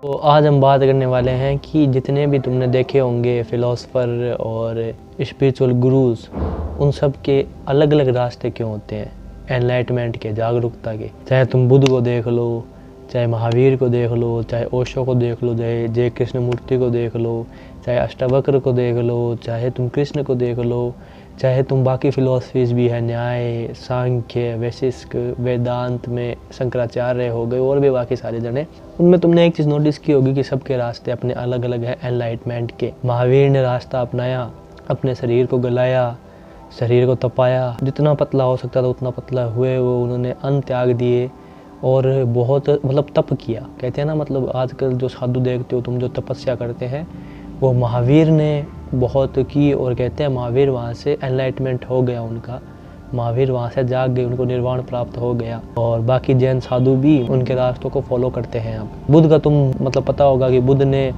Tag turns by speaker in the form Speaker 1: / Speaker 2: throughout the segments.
Speaker 1: तो आज हम बात करने वाले हैं कि जितने भी तुमने देखे होंगे फ़िलोसफ़र और स्पिरिचुअल गुरुज़, उन सब के अलग अलग रास्ते क्यों होते हैं एनलाइटमेंट के, जागरूकता के। चाहे तुम बुद्ध को देख लो, चाहे महावीर को देख लो, चाहे ओशो को देख लो, चाहे जय कृष्णमूर्ति को देख लो, चाहे अष्टावक्र को देख लो, चाहे तुम कृष्ण को देख लो, चाहे तुम बाकी फ़िलोसफीज़ भी है, न्याय, सांख्य, वैशिष्ट, वेदांत में शंकराचार्य हो गए और भी बाकी सारे जने। उनमें तुमने एक चीज़ नोटिस की होगी कि सबके रास्ते अपने अलग अलग हैं एनलाइटमेंट के। महावीर ने रास्ता अपनाया, अपने शरीर को गलाया, शरीर को तपाया, जितना पतला हो सकता था उतना पतला हुए वो, उन्होंने अन्न त्याग दिए और बहुत तप किया। कहते हैं ना, आजकल जो साधु देखते हो तुम, जो तपस्या करते हैं, वो महावीर ने बहुत की। और कहते हैं महावीर वहाँ से एनलाइटमेंट हो गया उनका, महावीर वहाँ से जाग गए, उनको निर्वाण प्राप्त हो गया। और बाकी जैन साधु भी उनके रास्तों को फॉलो करते हैं। अब बुद्ध का तुम पता होगा कि बुद्ध ने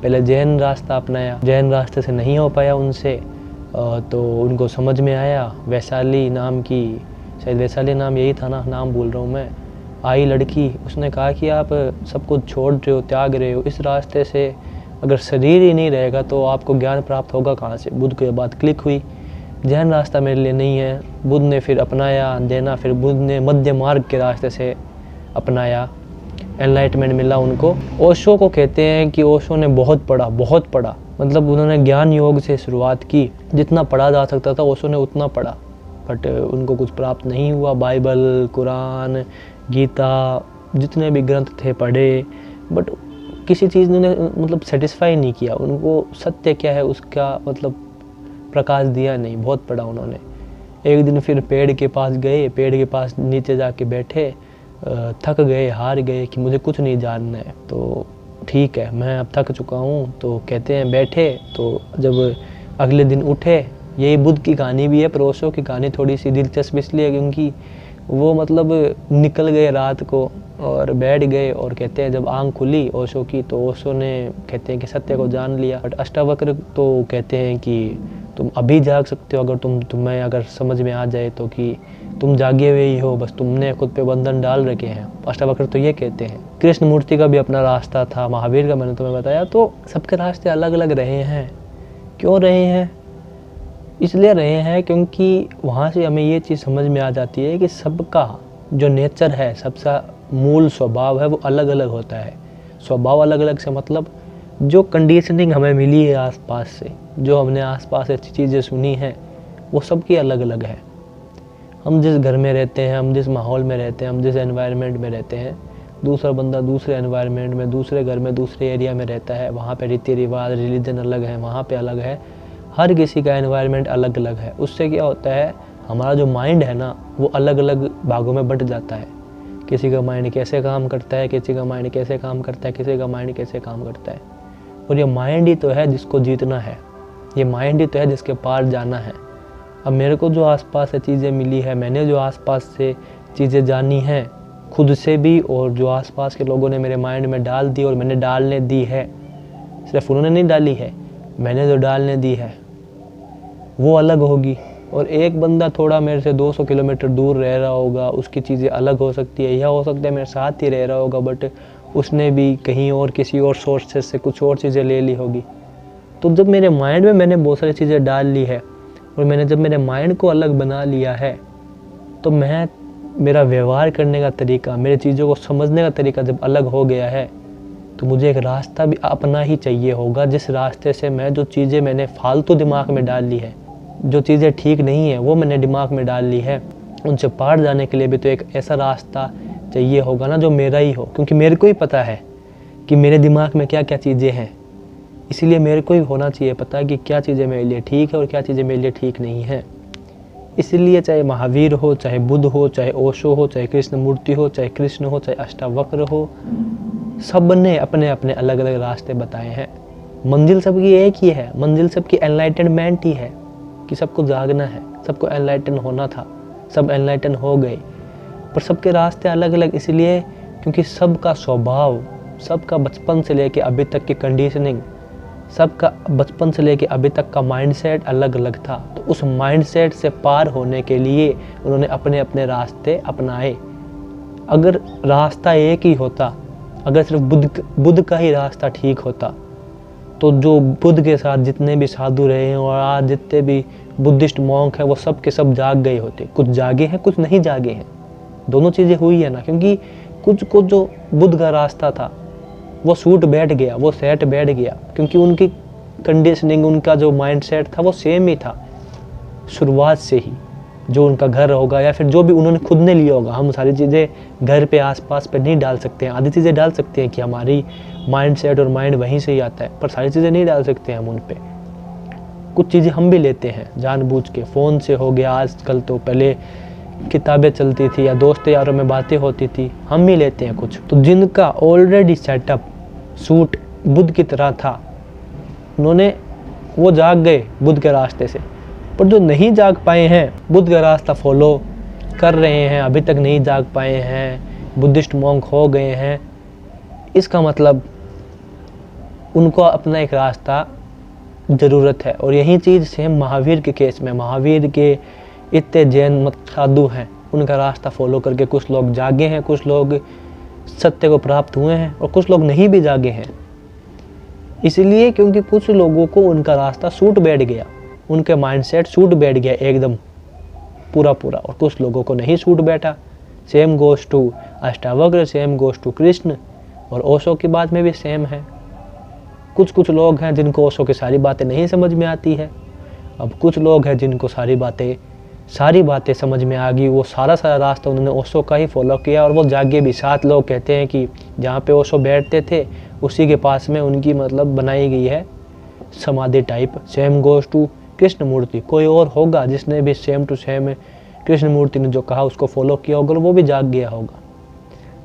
Speaker 1: पहले जैन रास्ता अपनाया, जैन रास्ते से नहीं हो पाया उनसे, तो उनको समझ में आया वैशाली नाम की, शायद वैशाली नाम यही था ना, नाम भूल रहा हूँ मैं, आई लड़की, उसने कहा कि आप सब कुछ छोड़ रहे हो, त्याग रहे हो, इस रास्ते से अगर शरीर ही नहीं रहेगा तो आपको ज्ञान प्राप्त होगा कहाँ से। बुद्ध को ये बात क्लिक हुई, जैन रास्ता मेरे लिए नहीं है। बुद्ध ने फिर अपनाया देना, फिर बुद्ध ने मध्य मार्ग के रास्ते से अपनाया, एनलाइटमेंट मिला उनको। ओशो को कहते हैं कि ओशो ने बहुत पढ़ा, उन्होंने ज्ञान योग से शुरुआत की, जितना पढ़ा जा सकता था ओशो ने उतना पढ़ा, बट उनको कुछ प्राप्त नहीं हुआ। बाइबल, कुरान, गीता, जितने भी ग्रंथ थे पढ़े, बट किसी चीज़ ने सेटिस्फाई नहीं किया उनको। सत्य क्या है उसका प्रकाश दिया नहीं, बहुत पढ़ा उन्होंने। एक दिन फिर पेड़ के पास गए, पेड़ के पास नीचे जाके बैठे, थक गए, हार गए कि मुझे कुछ नहीं जानना है, तो ठीक है मैं अब थक चुका हूँ। तो कहते हैं बैठे, तो जब अगले दिन उठे, यही बुद्ध की कहानी भी है, पर ओशो की कहानी थोड़ी सी दिलचस्प इसलिए क्योंकि वो निकल गए रात को और बैठ गए, और कहते हैं जब आंख खुली ओशो की, तो ओशो ने कहते हैं कि सत्य को जान लिया। बट अष्टावक्र तो कहते हैं कि तुम अभी जाग सकते हो अगर तुम्हें अगर समझ में आ जाए तो, कि तुम जागे हुए ही हो, बस तुमने खुद पे बंधन डाल रखे हैं। अष्टावक्र तो ये कहते हैं। कृष्णमूर्ति का भी अपना रास्ता था, महावीर का मैंने तुम्हें बताया। तो सबके रास्ते अलग अलग रहे हैं। क्यों रहे हैं? इसलिए रहे हैं क्योंकि वहाँ से हमें ये चीज़ समझ में आ जाती है कि सबका जो नेचर है, सबका मूल स्वभाव है, वो अलग अलग होता है। स्वभाव अलग अलग से जो कंडीशनिंग हमें मिली है आसपास से, जो हमने आसपास अच्छी चीज़ें सुनी हैं, वो सबकी अलग अलग है। हम जिस घर में रहते हैं, हम जिस माहौल में रहते हैं, हम जिस एनवायरनमेंट में रहते हैं, दूसरा बंदा दूसरे एनवायरनमेंट में, दूसरे घर में, दूसरे एरिया में रहता है, वहाँ पे रीति रिवाज, रिलीजन अलग है, वहाँ पे अलग है। हर किसी का एनवायरनमेंट अलग अलग है। उससे क्या होता है, हमारा जो माइंड है ना, वो अलग अलग भागों में बंट जाता है। किसी का माइंड कैसे काम करता है, किसी का माइंड कैसे काम करता है, किसी का माइंड कैसे काम करता है। और ये माइंड ही तो है जिसको जीतना है, ये माइंड ही तो है जिसके पार जाना है। अब मेरे को जो आसपास से चीज़ें मिली है, मैंने जो आसपास से चीज़ें जानी हैं खुद से भी, और जो आसपास के लोगों ने मेरे माइंड में डाल दी और मैंने डालने दी है, सिर्फ उन्होंने नहीं डाली है, मैंने जो डालने दी है वो अलग होगी। और एक बंदा थोड़ा मेरे से 200 किलोमीटर दूर रह रहा होगा, उसकी चीज़ें अलग हो सकती है, या हो सकता है मेरे साथ ही रह रहा होगा, बट उसने भी कहीं और किसी और सोर्सेस से कुछ और चीज़ें ले ली होगी। तो जब मेरे माइंड में मैंने बहुत सारी चीज़ें डाल ली है, और मैंने जब मेरे माइंड को अलग बना लिया है, तो मेरा व्यवहार करने का तरीका, मेरे चीज़ों को समझने का तरीका जब अलग हो गया है, तो मुझे एक रास्ता भी अपना ही चाहिए होगा, जिस रास्ते से मैं जो चीज़ें मैंने फालतू दिमाग में डाल ली है, जो चीज़ें ठीक नहीं है वो मैंने दिमाग में डाल ली है, उनसे पार जाने के लिए भी तो एक ऐसा रास्ता चाहिए होगा ना जो मेरा ही हो। क्योंकि मेरे को ही पता है कि मेरे दिमाग में क्या क्या चीज़ें हैं, इसीलिए मेरे को ही होना चाहिए पता कि क्या चीज़ें मेरे लिए ठीक है और क्या चीज़ें मेरे लिए ठीक नहीं है। इसलिए चाहे महावीर हो, चाहे बुद्ध हो, चाहे ओशो हो, चाहे कृष्णमूर्ति हो, चाहे कृष्ण हो, चाहे अष्टावक्र हो, सब ने अपने अपने अलग अलग रास्ते बताए हैं। मंजिल सबकी एक ही है, मंजिल सबकी एनलाइटनमेंट ही है कि सबको जागना है, सबको एनलाइटन होना था, सब एनलाइटन हो गए। पर सबके रास्ते अलग अलग इसलिए क्योंकि सबका स्वभाव, सबका बचपन से लेके अभी तक की कंडीशनिंग, सबका बचपन से लेके अभी तक का माइंडसेट अलग अलग था। तो उस माइंडसेट से पार होने के लिए उन्होंने अपने अपने रास्ते अपनाए। अगर रास्ता एक ही होता, अगर सिर्फ बुद्ध का ही रास्ता ठीक होता तो जो बुद्ध के साथ जितने भी साधु रहे हैं और आज जितने भी बुद्धिस्ट मॉन्क हैं वो सब के सब जाग गए होते। कुछ जागे हैं, कुछ नहीं जागे हैं, दोनों चीज़ें हुई है ना। क्योंकि कुछ को जो बुद्ध का रास्ता था वो सूट बैठ गया, वो सेट बैठ गया, क्योंकि उनकी कंडीशनिंग, उनका जो माइंडसेट था वो सेम ही था शुरुआत से ही। जो उनका घर होगा या फिर जो भी उन्होंने खुद ने लिया होगा, हम सारी चीज़ें घर पे आसपास पे नहीं डाल सकते हैं। आधी चीज़ें डाल सकते हैं कि हमारी माइंडसेट और माइंड वहीं से ही आता है, पर सारी चीज़ें नहीं डाल सकते हैं हम उन पे। कुछ चीज़ें हम भी लेते हैं जानबूझ के, फ़ोन से हो गया, आजकल तो पहले किताबें चलती थी या दोस्त यारों में बातें होती थी, हम भी लेते हैं कुछ। तो जिनका ऑलरेडी सेटअप सूट बुद्ध की तरह था, वो जाग गए बुद्ध के रास्ते से। पर जो नहीं जाग पाए हैं, बुद्ध का रास्ता फॉलो कर रहे हैं, अभी तक नहीं जाग पाए हैं, बुद्धिस्ट मॉन्क हो गए हैं, इसका मतलब उनको अपना एक रास्ता ज़रूरत है। और यही चीज़ सेम महावीर के केस में, महावीर के इतने जैन साधु हैं, उनका रास्ता फॉलो करके कुछ लोग जागे हैं, कुछ लोग सत्य को प्राप्त हुए हैं और कुछ लोग नहीं भी जागे हैं। इसलिए क्योंकि कुछ लोगों को उनका रास्ता सूट बैठ गया, उनके माइंडसेट सूट बैठ गया एकदम पूरा, और कुछ लोगों को नहीं सूट बैठा। Same goes to Ashtavakra, same goes to Krishna, और ओशो की बात में भी सेम है। कुछ लोग हैं जिनको ओशो की सारी बातें नहीं समझ में आती है। अब कुछ लोग हैं जिनको सारी बातें समझ में आ गई, वो सारा रास्ता उन्होंने ओशो का ही फॉलो किया और वो जागे भी। 7 लोग कहते हैं कि जहाँ पे ओशो बैठते थे उसी के पास में उनकी बनाई गई है समाधि type. Same goes to Krishnamurti, कोई और होगा जिसने भी same to same Krishnamurti ने जो कहा उसको फॉलो किया होगा, वो भी जाग गया होगा।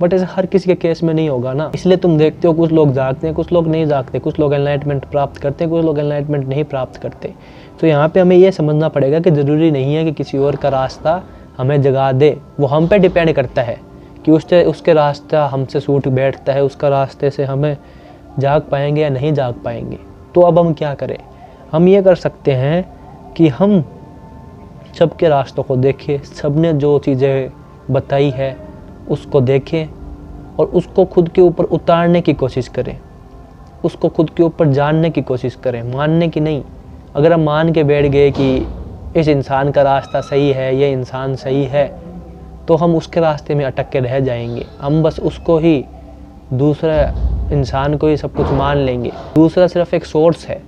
Speaker 1: बट ऐसा हर किसी के केस में नहीं होगा ना। इसलिए तुम देखते हो कुछ लोग जागते हैं, कुछ लोग नहीं जागते, कुछ लोग एनलाइटमेंट प्राप्त करते हैं, कुछ लोग एनलाइटमेंट नहीं प्राप्त करते। तो यहाँ पे हमें ये समझना पड़ेगा कि ज़रूरी नहीं है कि किसी और का रास्ता हमें जगा दे, वो हम पे डिपेंड करता है कि उसके रास्ता हमसे सूट बैठता है, उसका रास्ते से हमें जाग पाएंगे या नहीं जाग पाएंगे। तो अब हम क्या करें? हम ये कर सकते हैं कि हम सबके रास्तों को देखें, सबने जो चीज़ें बताई है उसको देखें और उसको खुद के ऊपर उतारने की कोशिश करें, उसको खुद के ऊपर जानने की कोशिश करें, मानने की नहीं। अगर हम मान के बैठ गए कि इस इंसान का रास्ता सही है, ये इंसान सही है, तो हम उसके रास्ते में अटक के रह जाएंगे। हम बस उसको ही, दूसरा इंसान को ही सब कुछ मान लेंगे। दूसरा सिर्फ एक सोर्स है,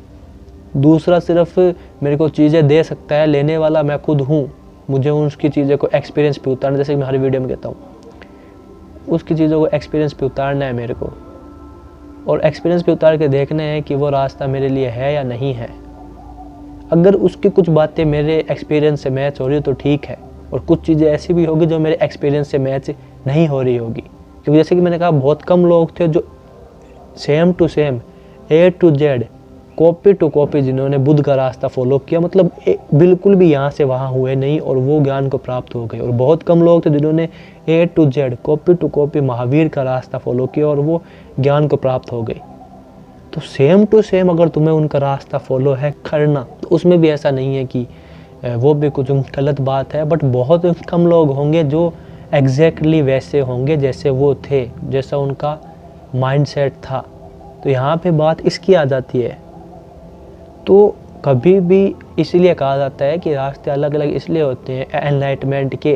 Speaker 1: दूसरा सिर्फ मेरे को चीज़ें दे सकता है, लेने वाला मैं खुद हूँ। मुझे उसकी चीज़ें को एक्सपीरियंस पे उतारना, जैसे कि मैं हर वीडियो में कहता हूँ, उसकी चीज़ों को एक्सपीरियंस पे उतारना है मेरे को, और एक्सपीरियंस पे उतार के देखना है कि वो रास्ता मेरे लिए है या नहीं है। अगर उसकी कुछ बातें मेरे एक्सपीरियंस से मैच हो रही हो तो ठीक है, और कुछ चीज़ें ऐसी भी होगी जो मेरे एक्सपीरियंस से मैच नहीं हो रही होगी। क्योंकि जैसे कि मैंने कहा, बहुत कम लोग थे जो same to same A to Z copy to copy जिन्होंने बुद्ध का रास्ता फॉलो किया, बिल्कुल भी यहाँ से वहाँ हुए नहीं और वो ज्ञान को प्राप्त हो गए। और बहुत कम लोग थे जिन्होंने A to Z copy to copy Mahavir का रास्ता फॉलो किया और वो ज्ञान को प्राप्त हो गए। तो सेम टू सेम अगर तुम्हें उनका रास्ता फॉलो है करना, तो उसमें भी ऐसा नहीं है कि वो भी कुछ गलत बात है। बट बहुत कम लोग होंगे जो एग्जैक्टली वैसे होंगे जैसे वो थे, जैसा उनका माइंडसेट था। तो यहाँ पे बात इसकी आ जाती है। तो कभी भी इसलिए कहा जाता है कि रास्ते अलग अलग इसलिए होते हैं एनलाइटमेंट के,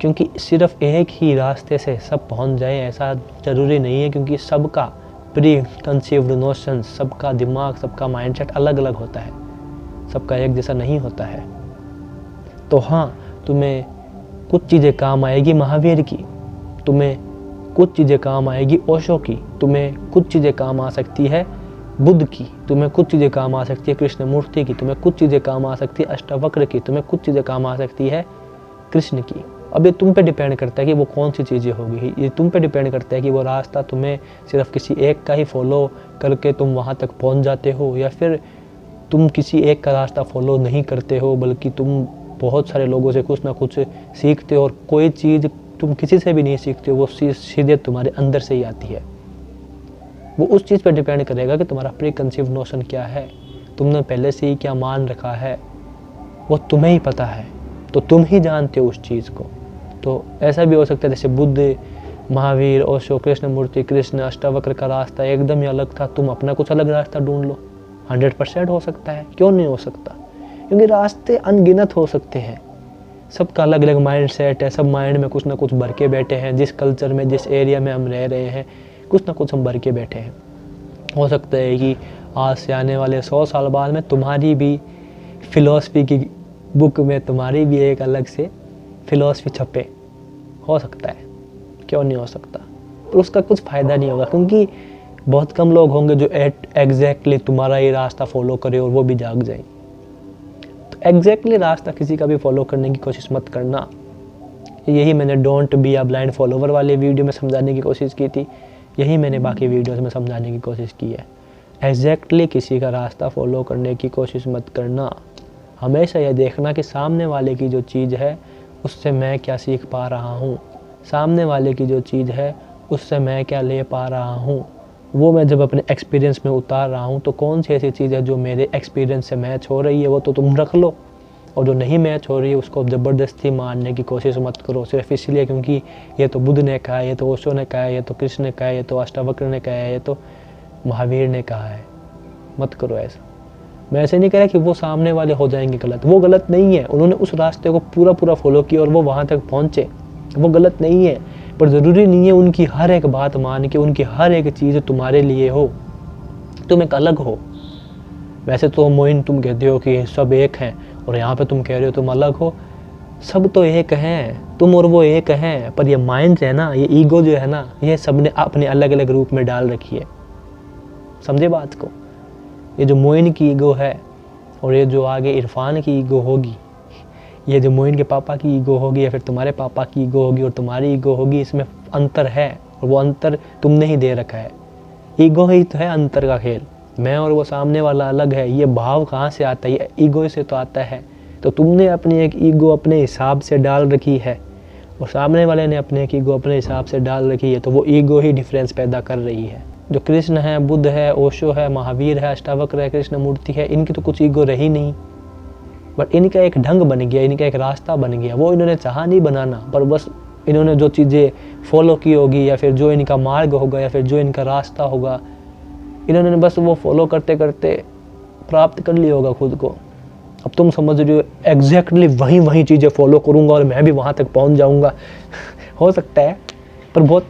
Speaker 1: क्योंकि सिर्फ एक ही रास्ते से सब पहुँच जाए ऐसा ज़रूरी नहीं है। क्योंकि सबका प्री कंसीव्ड नोशन, सबका दिमाग, सबका माइंडसेट अलग अलग होता है, सबका एक जैसा नहीं होता है। तो हाँ, तुम्हें कुछ चीज़ें काम आएगी महावीर की, तुम्हें कुछ चीज़ें काम आएगी ओशो की, तुम्हें कुछ चीज़ें काम आ सकती है बुद्ध की, तुम्हें कुछ चीज़ें काम आ सकती है कृष्ण मूर्ति की, तुम्हें कुछ चीज़ें काम आ सकती है अष्टावक्र की, तुम्हें कुछ चीज़ें काम आ सकती है कृष्ण की। अब ये तुम पे डिपेंड करता है कि वो कौन सी चीज़ें होगी। ये तुम पे डिपेंड करता है कि वो रास्ता तुम्हें सिर्फ किसी एक का ही फॉलो करके तुम वहाँ तक पहुँच जाते हो, या फिर तुम किसी एक का रास्ता फॉलो नहीं करते हो, बल्कि तुम बहुत सारे लोगों से कुछ ना कुछ सीखते हो। और कोई चीज़ तुम किसी से भी नहीं सीखते हो, वो सीधे तुम्हारे अंदर से ही आती है। वो उस चीज़ पर डिपेंड करेगा कि तुम्हारा प्री कंसीव नोशन क्या है, तुमने पहले से ही क्या मान रखा है, वो तुम्हें ही पता है, तो तुम ही जानते हो उस चीज़ को। तो ऐसा भी हो सकता है जैसे बुद्ध महावीर, ओशो, कृष्णमूर्ति, कृष्ण, अष्टावक्र का रास्ता एकदम ही अलग था, तुम अपना कुछ अलग रास्ता ढूंढ लो। 100% हो सकता है, क्यों नहीं हो सकता? क्योंकि रास्ते अनगिनत हो सकते हैं, सबका अलग अलग माइंड सेट है, सब माइंड में कुछ ना कुछ भर के बैठे हैं। जिस कल्चर में, जिस एरिया में हम रह रहे हैं, कुछ ना कुछ हम भर के बैठे हैं। हो सकता है कि आज से आने वाले 100 साल बाद में तुम्हारी भी फिलॉसफी की बुक में तुम्हारी भी एक अलग से फिलॉसफी छपे, हो सकता है, क्यों नहीं हो सकता? पर उसका कुछ फ़ायदा नहीं होगा, क्योंकि बहुत कम लोग होंगे जो एग्जैक्टली तुम्हारा ये रास्ता फॉलो करे और वो भी जाग जाए। तो एग्जैक्टली रास्ता किसी का भी फॉलो करने की कोशिश मत करना। यही मैंने don't be a blind follower वाले वीडियो में समझाने की कोशिश की थी, यही मैंने बाकी वीडियोस में समझाने की कोशिश की है। एग्जैक्टली किसी का रास्ता फॉलो करने की कोशिश मत करना। हमेशा यह देखना कि सामने वाले की जो चीज़ है उससे मैं क्या सीख पा रहा हूँ, सामने वाले की जो चीज़ है उससे मैं क्या ले पा रहा हूँ। वो मैं जब अपने एक्सपीरियंस में उतार रहा हूँ तो कौन सी ऐसी चीज़ है जो मेरे एक्सपीरियंस से मैच हो रही है, वो तो तुम रख लो, और जो नहीं मैच हो रही है उसको ज़बरदस्ती मानने की कोशिश मत करो, सिर्फ इसलिए क्योंकि ये तो बुद्ध ने कहा है, ये तो ओशो ने कहा है, ये तो कृष्ण ने कहा है, ये तो अष्टावक्र ने कहा है, ये तो महावीर ने कहा है। मत करो ऐसा। मैं ऐसे नहीं कह रहा कि वो सामने वाले हो जाएंगे गलत, वो गलत नहीं है, उन्होंने उस रास्ते को पूरा फॉलो किया और वो वहाँ तक पहुँचे, वो गलत नहीं है। पर ज़रूरी नहीं है उनकी हर एक बात मान के उनकी हर एक चीज़ तुम्हारे लिए हो, तुम एक अलग हो। वैसे तो मोइन तुम कहते हो कि सब एक हैं, और यहाँ पे तुम कह रहे हो तुम अलग हो। सब तो एक हैं, तुम और वो एक हैं, पर ये माइंड है ना, ये ईगो जो है ना, ये सबने अपने अलग अलग रूप में डाल रखी है। समझे बात को? ये जो मोइन की ईगो है और ये जो आगे इरफान की ईगो होगी, ये जो मोइन के पापा की ईगो होगी या फिर तुम्हारे पापा की ईगो होगी और तुम्हारी ईगो होगी, इसमें अंतर है, और वो अंतर तुमने ही दे रखा है। ईगो ही तो है अंतर का खेल। मैं और वो सामने वाला अलग है, ये भाव कहाँ से आता है? ये ईगो से तो आता है। तो तुमने अपनी एक ईगो अपने हिसाब से डाल रखी है और सामने वाले ने अपने एक ईगो अपने हिसाब से डाल रखी है, तो वो ईगो ही डिफरेंस पैदा कर रही है। जो कृष्ण है, बुद्ध है, ओशो है, महावीर है, अष्टावक्र है, कृष्णमूर्ति है, इनकी तो कुछ ईगो रही नहीं, बट इनका एक ढंग बन गया, इनका एक रास्ता बन गया। वो इन्होंने चाहा नहीं बनाना, पर बस इन्होंने जो चीज़ें फॉलो की होगी या फिर जो इनका मार्ग होगा या फिर जो इनका रास्ता होगा, इन्होंने बस वो फॉलो करते करते प्राप्त कर लिया होगा खुद को। अब तुम समझ रहे हो एग्जैक्टली वही चीज़ें फॉलो करूँगा और मैं भी वहाँ तक पहुँच जाऊँगा हो सकता है, पर बहुत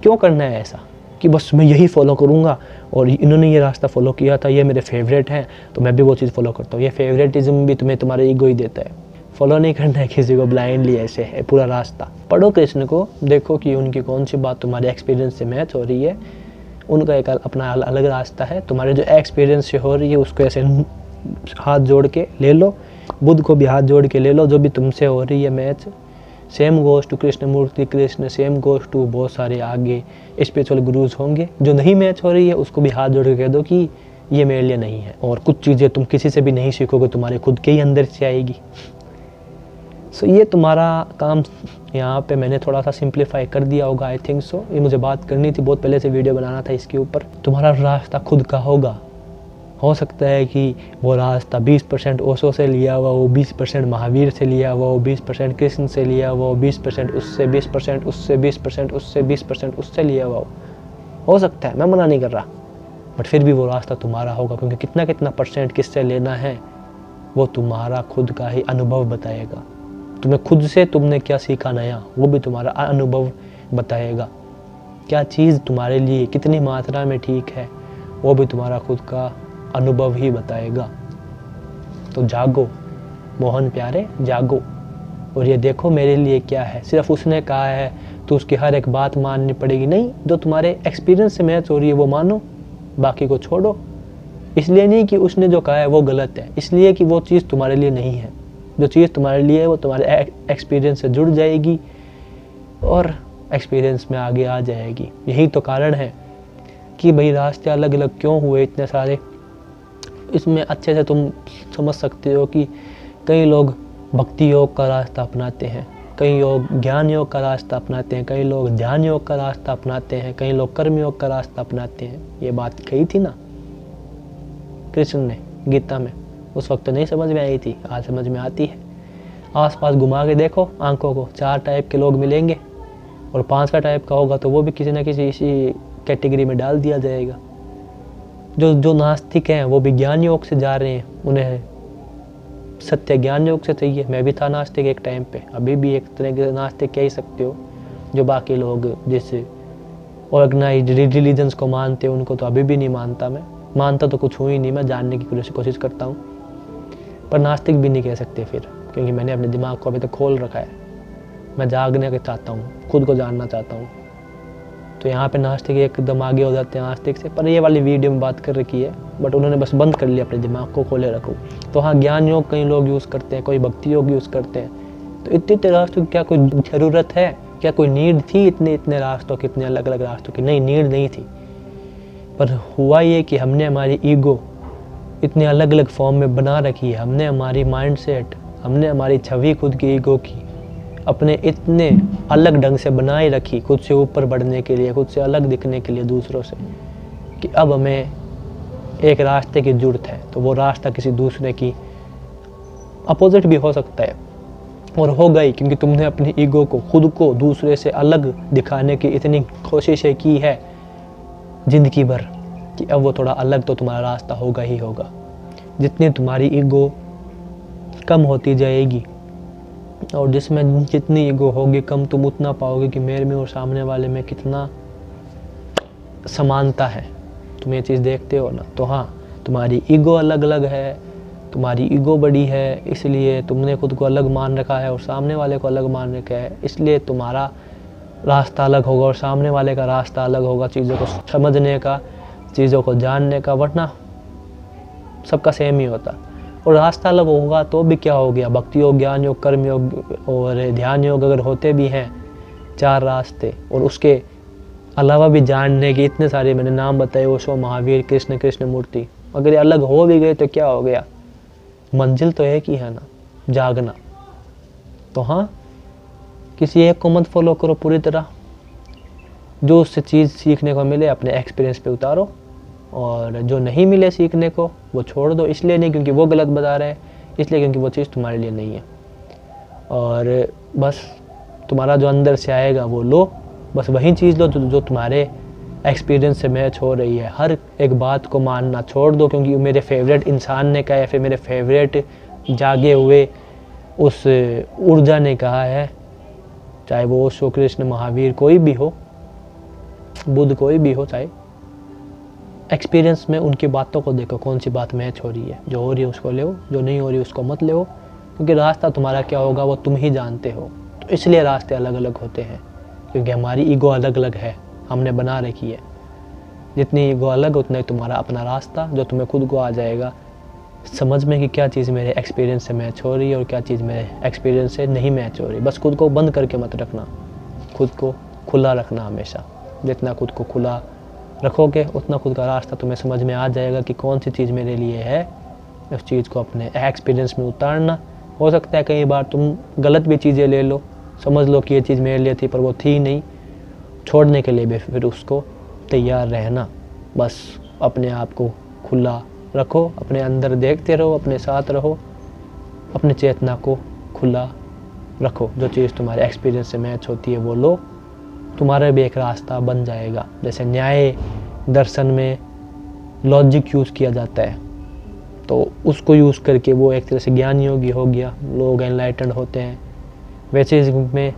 Speaker 1: क्यों करना है ऐसा कि बस मैं यही फॉलो करूँगा और इन्होंने ये रास्ता फॉलो किया था, ये मेरे फेवरेट हैं तो मैं भी वो चीज़ फॉलो करता हूँ। ये फेवरेटिज्म भी तुम्हें तुम्हारे ईगो ही देता है। फॉलो नहीं करना है किसी को ब्लाइंडली, ऐसे है पूरा रास्ता। पढ़ो कृष्ण को, देखो कि उनकी कौन सी बात तुम्हारे एक्सपीरियंस से मैच हो रही है। उनका एक अपना अलग रास्ता है, तुम्हारे जो एक्सपीरियंस से हो रही है उसको ऐसे हाथ जोड़ के ले लो, बुद्ध को भी हाथ जोड़ के ले लो, जो भी तुमसे हो रही है match. Same goes to Krishnamurti Krishna, same goes to बहुत सारे आगे स्पिरिचुअल गुरुज होंगे। जो नहीं मैच हो रही है उसको भी हाथ जोड़ के कह दो कि ये मेरे लिए नहीं है। और कुछ चीज़ें तुम किसी से भी नहीं सीखोगे, तुम्हारे खुद के ही अंदर से आएगी। सो ये तुम्हारा काम यहाँ पे मैंने थोड़ा सा सिंप्लीफाई कर दिया होगा, आई थिंक सो। ये मुझे बात करनी थी, बहुत पहले से वीडियो बनाना था इसके ऊपर। तुम्हारा रास्ता खुद का होगा। हो सकता है कि वो रास्ता 20% ओशो से लिया हुआ हो, 20% महावीर से लिया हुआ हो, 20% कृष्ण से लिया हुआ हो, 20% उससे, 20% उससे, 20% उससे, 20% उससे लिया हुआ हो सकता है, मैं मना नहीं कर रहा, बट फिर भी वो रास्ता तुम्हारा होगा, क्योंकि कितना कितना परसेंट किससे लेना है वो तुम्हारा खुद का ही अनुभव बताएगा। तुम्हें खुद से तुमने क्या सीखा नया, वो भी तुम्हारा अनुभव बताएगा। क्या चीज़ तुम्हारे लिए कितनी मात्रा में ठीक है, वो भी तुम्हारा खुद का अनुभव ही बताएगा। तो जागो मोहन प्यारे, जागो और ये देखो मेरे लिए क्या है। सिर्फ उसने कहा है तो उसकी हर एक बात माननी पड़ेगी? नहीं, जो तुम्हारे एक्सपीरियंस से मैच हो रही है वो मानो, बाकी को छोड़ो। इसलिए नहीं कि उसने जो कहा है वो गलत है, इसलिए कि वो चीज़ तुम्हारे लिए नहीं है। जो चीज़ तुम्हारे लिए है वो तुम्हारे एक्सपीरियंस से जुड़ जाएगी और एक्सपीरियंस में आगे आ जाएगी। यही तो कारण है कि भाई रास्ते अलग अलग क्यों हुए इतने सारे। इसमें अच्छे से तुम समझ सकते हो कि कई लोग भक्ति योग का रास्ता अपनाते हैं, कई लोग ज्ञान योग का रास्ता अपनाते हैं, कई लोग ध्यान योग का रास्ता अपनाते हैं, कई लोग कर्म योग का रास्ता अपनाते हैं। ये बात कही थी ना कृष्ण ने गीता में, उस वक्त तो नहीं समझ में आई थी, आज समझ में आती है। आसपास घुमा के देखो आंखों को, 4 टाइप के लोग मिलेंगे। और 5वां टाइप का होगा तो वो भी किसी ना किसी इसी कैटेगरी में डाल दिया जाएगा। जो नास्तिक हैं वो विज्ञान योग से जा रहे हैं, उन्हें सत्य ज्ञान योग से चाहिए। मैं भी था नास्तिक एक टाइम पे, अभी भी एक तरह के नास्तिक कह ही सकते हो। जो बाकी लोग जैसे ऑर्गेनाइज्ड रिलीजन्स को मानते हैं उनको तो अभी भी नहीं मानता मैं, मानता तो कुछ हूँ ही नहीं, मैं जानने की कोशिश करता हूँ। पर नास्तिक भी नहीं कह सकते फिर, क्योंकि मैंने अपने दिमाग को अभी तक खोल रखा है। मैं जागने के चाहता हूँ, खुद को जानना चाहता हूँ। तो यहाँ पे नास्तिक एकदम आगे हो जाते हैं नास्तिक से। पर ये वाली वीडियो में बात कर रखी है, बट उन्होंने बस बंद कर लिया अपने दिमाग को, खोले रखो। तो हाँ, ज्ञान योग कई लोग यूज़ करते हैं, कोई भक्ति योग यूज़ करते हैं। तो इतने रास्तों की क्या कोई ज़रूरत है? क्या कोई नीड थी इतने रास्तों की, इतने अलग अलग रास्तों की? नहीं, नीड नहीं थी। पर हुआ ये कि हमने हमारी ईगो इतने अलग अलग फॉर्म में बना रखी है, हमने हमारी माइंडसेट, हमने हमारी छवि खुद की ईगो की अपने इतने अलग ढंग से बनाए रखी, खुद से ऊपर बढ़ने के लिए, खुद से अलग दिखने के लिए दूसरों से, कि अब हमें एक रास्ते की ज़रूरत है। तो वो रास्ता किसी दूसरे की अपोजिट भी हो सकता है, और होगा ही, क्योंकि तुमने अपनी ईगो को, खुद को दूसरे से अलग दिखाने की इतनी कोशिशें की है ज़िंदगी भर, कि अब वो थोड़ा अलग तो तुम्हारा रास्ता होगा ही होगा। जितनी तुम्हारी ईगो कम होती जाएगी और जिसमें जितनी ईगो होगी कम, तुम उतना पाओगे कि मेरे में और सामने वाले में कितना समानता है। तुम ये चीज़ देखते हो ना। तो हाँ, तुम्हारी ईगो अलग अलग है, तुम्हारी ईगो बड़ी है, इसलिए तुमने खुद को अलग मान रखा है और सामने वाले को अलग मान रखा है, इसलिए तुम्हारा रास्ता अलग होगा और सामने वाले का रास्ता अलग होगा चीज़ों को समझने का, चीज़ों को जानने का। वरना सबका सेम ही होता। और रास्ता अलग होगा तो भी क्या हो गया, भक्ति योग, ज्ञान योग, कर्म योग और ध्यान योग अगर होते भी हैं 4 रास्ते, और उसके अलावा भी जानने के इतने सारे मैंने नाम बताए, ओशो, महावीर, कृष्ण मूर्ति, अगर ये अलग हो भी गए तो क्या हो गया, मंजिल तो एक ही है ना, जागना। तो हाँ, किसी एक को मत फॉलो करो पूरी तरह, जो उससे चीज़ सीखने को मिले अपने एक्सपीरियंस पे उतारो, और जो नहीं मिले सीखने को वो छोड़ दो। इसलिए नहीं क्योंकि वो गलत बता रहा है, इसलिए क्योंकि वो चीज़ तुम्हारे लिए नहीं है। और बस तुम्हारा जो अंदर से आएगा वो लो, बस वही चीज़ लो जो तुम्हारे एक्सपीरियंस से मैच हो रही है। हर एक बात को मानना छोड़ दो क्योंकि मेरे फेवरेट इंसान ने कहा है, फिर मेरे फेवरेट जागे हुए उस ऊर्जा ने कहा है, चाहे वो ओशो, कृष्ण, महावीर कोई भी हो, बुद्ध कोई भी हो, चाहे एक्सपीरियंस में उनकी बातों को देखो, कौन सी बात मैच हो रही है। जो हो रही है उसको ले, जो नहीं हो रही उसको मत ले, क्योंकि रास्ता तुम्हारा क्या होगा वो तुम ही जानते हो। तो इसलिए रास्ते अलग अलग होते हैं, क्योंकि हमारी ईगो अलग अलग है, हमने बना रखी है। जितनी ईगो अलग उतना ही तुम्हारा अपना रास्ता, जो तुम्हें खुद को आ जाएगा समझ में कि क्या चीज़ मेरे एक्सपीरियंस से मैच हो रही है और क्या चीज़ मेरे एक्सपीरियंस से नहीं मैच हो रही। बस खुद को बंद करके मत रखना, खुद को खुला रखना हमेशा। जितना खुद को खुला रखोगे उतना खुद का रास्ता तुम्हें समझ में आ जाएगा कि कौन सी चीज़ मेरे लिए है। उस चीज़ को अपने एक्सपीरियंस में उतारना। हो सकता है कई बार तुम गलत भी चीज़ें ले लो, समझ लो कि ये चीज़ मेरे लिए थी पर वो थी नहीं, छोड़ने के लिए भी फिर उसको तैयार रहना। बस अपने आप को खुला रखो, अपने अंदर देखते रहो, अपने साथ रहो, अपने चेतना को खुला रखो। जो चीज़ तुम्हारे एक्सपीरियंस से मैच होती है वो लो, तुम्हारा भी एक रास्ता बन जाएगा। जैसे न्याय दर्शन में लॉजिक यूज़ किया जाता है, तो उसको यूज़ करके वो एक तरह से ज्ञान योगी हो गया, लोग एनलाइटेंड होते हैं। वैसे इसमें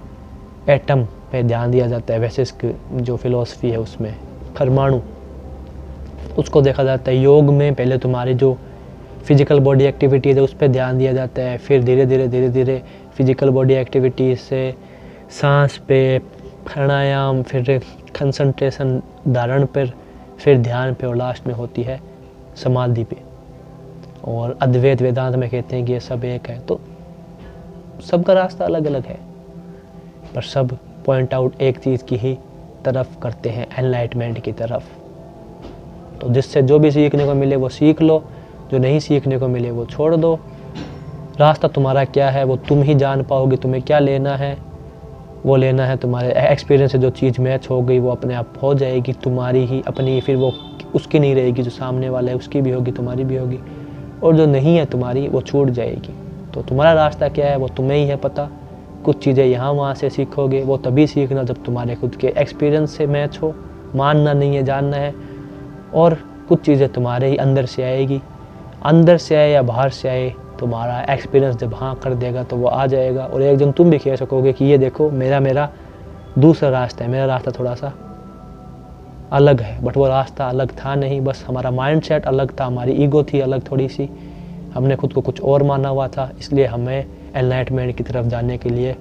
Speaker 1: एटम पे ध्यान दिया जाता है, वैसे इसकी जो फिलॉसफी है उसमें परमाणु, उसको देखा जाता है। योग में पहले तुम्हारी जो फिजिकल बॉडी एक्टिविटीज़ है उस पर ध्यान दिया जाता है, फिर धीरे धीरे फिजिकल बॉडी एक्टिविटीज़ से सांस पे, प्राणायाम, फिर कंसंट्रेशन धारण पर, फिर ध्यान पे, और लास्ट में होती है समाधि पे। और अद्वैत वेदांत में कहते हैं कि ये सब एक है। तो सबका रास्ता अलग अलग है, पर सब पॉइंट आउट एक चीज़ की ही तरफ करते हैं, एनलाइटमेंट की तरफ। तो जिससे जो भी सीखने को मिले वो सीख लो, जो नहीं सीखने को मिले वो छोड़ दो। रास्ता तुम्हारा क्या है वो तुम ही जान पाओगे। तुम्हें क्या लेना है वो लेना है, तुम्हारे एक्सपीरियंस से जो चीज़ मैच हो गई वो अपने आप हो जाएगी, तुम्हारी ही अपनी, फिर वो उसकी नहीं रहेगी। जो सामने वाला है उसकी भी होगी, तुम्हारी भी होगी, और जो नहीं है तुम्हारी वो छूट जाएगी। तो तुम्हारा रास्ता क्या है वो तुम्हें ही है पता, कुछ चीज़ें यहाँ वहाँ से सीखोगे, वो तभी सीखना जब तुम्हारे खुद के एक्सपीरियंस से मैच हो। मानना नहीं है, जानना है। और कुछ चीज़ें तुम्हारे ही अंदर से आएगी, अंदर से आए या बाहर से आए, तुम्हारा एक्सपीरियंस जब हाँ कर देगा तो वो आ जाएगा। और एक दिन तुम भी कह सकोगे कि ये देखो मेरा दूसरा रास्ता है, मेरा रास्ता थोड़ा सा अलग है। बट वो रास्ता अलग था नहीं, बस हमारा माइंडसेट अलग था, हमारी ईगो थी अलग थोड़ी सी, हमने खुद को कुछ और माना हुआ था। इसलिए हमें एनलाइटमेंट की तरफ जाने के लिए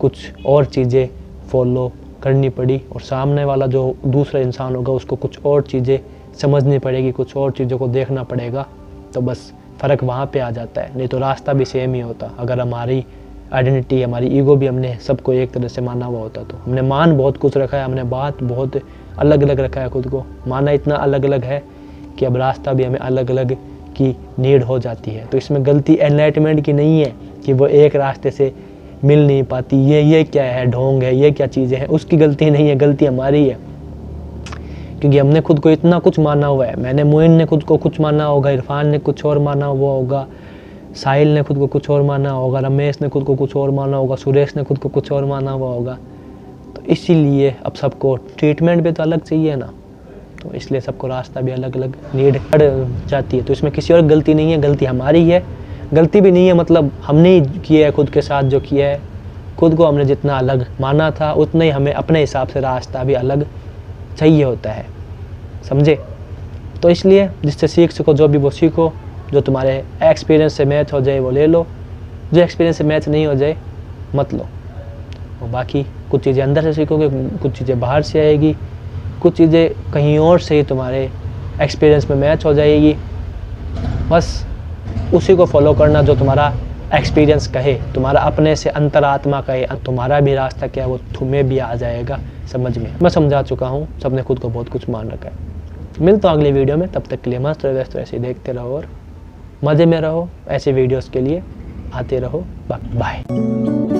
Speaker 1: कुछ और चीज़ें फॉलो करनी पड़ी, और सामने वाला जो दूसरा इंसान होगा उसको कुछ और चीज़ें समझनी पड़ेगी, कुछ और चीज़ों को देखना पड़ेगा। तो बस फ़र्क वहाँ पे आ जाता है, नहीं तो रास्ता भी सेम ही होता। अगर हमारी आइडेंटिटी, हमारी ईगो भी हमने सबको एक तरह से माना हुआ होता, तो हमने मान बहुत कुछ रखा है, हमने बात बहुत अलग अलग रखा है, खुद को माना इतना अलग अलग है कि अब रास्ता भी हमें अलग अलग की नीड हो जाती है। तो इसमें गलती एनलाइटमेंट की नहीं है कि वो एक रास्ते से मिल नहीं पाती, ये क्या है, ढोंग है, ये क्या चीज़ें हैं, उसकी गलती नहीं है, गलती हमारी है। क्योंकि हमने खुद को इतना कुछ माना हुआ है। मैंने, मोइन ने खुद को कुछ माना होगा, इरफान ने कुछ और माना हुआ होगा, साहिल ने खुद को कुछ और माना होगा, रमेश ने खुद को कुछ और माना होगा, सुरेश ने खुद को कुछ और माना हुआ होगा। तो इसीलिए अब सबको ट्रीटमेंट भी तो अलग चाहिए ना, तो इसलिए सबको रास्ता भी अलग अलग नीड पड़ जाती है। तो इसमें किसी और गलती नहीं है, गलती हमारी है। गलती भी नहीं है मतलब हमने ही किया है खुद के साथ जो किया है, खुद को हमने जितना अलग माना था उतना ही हमें अपने हिसाब से रास्ता भी अलग चाहिए होता है, समझे। तो इसलिए जिससे सीख सको जो भी वो सीखो, जो तुम्हारे एक्सपीरियंस से मैच हो जाए वो ले लो, जो एक्सपीरियंस से मैच नहीं हो जाए मत लो। और बाकी कुछ चीज़ें अंदर से सीखोगे, कुछ चीज़ें बाहर से आएगी, कुछ चीज़ें कहीं और से ही तुम्हारे एक्सपीरियंस में मैच हो जाएगी। बस उसी को फॉलो करना जो तुम्हारा एक्सपीरियंस कहे, तुम्हारा अपने से अंतरात्मा कहे, तुम्हारा भी रास्ता क्या है वो तुम्हें भी आ जाएगा समझ में। मैं समझा चुका हूँ, सबने खुद को बहुत कुछ मान रखा है। मिलता हूँ अगली वीडियो में, तब तक के लिए मस्त रहो, व्यस्त ऐसे देखते रहो और मज़े में रहो। ऐसे वीडियोस के लिए आते रहो। बाय।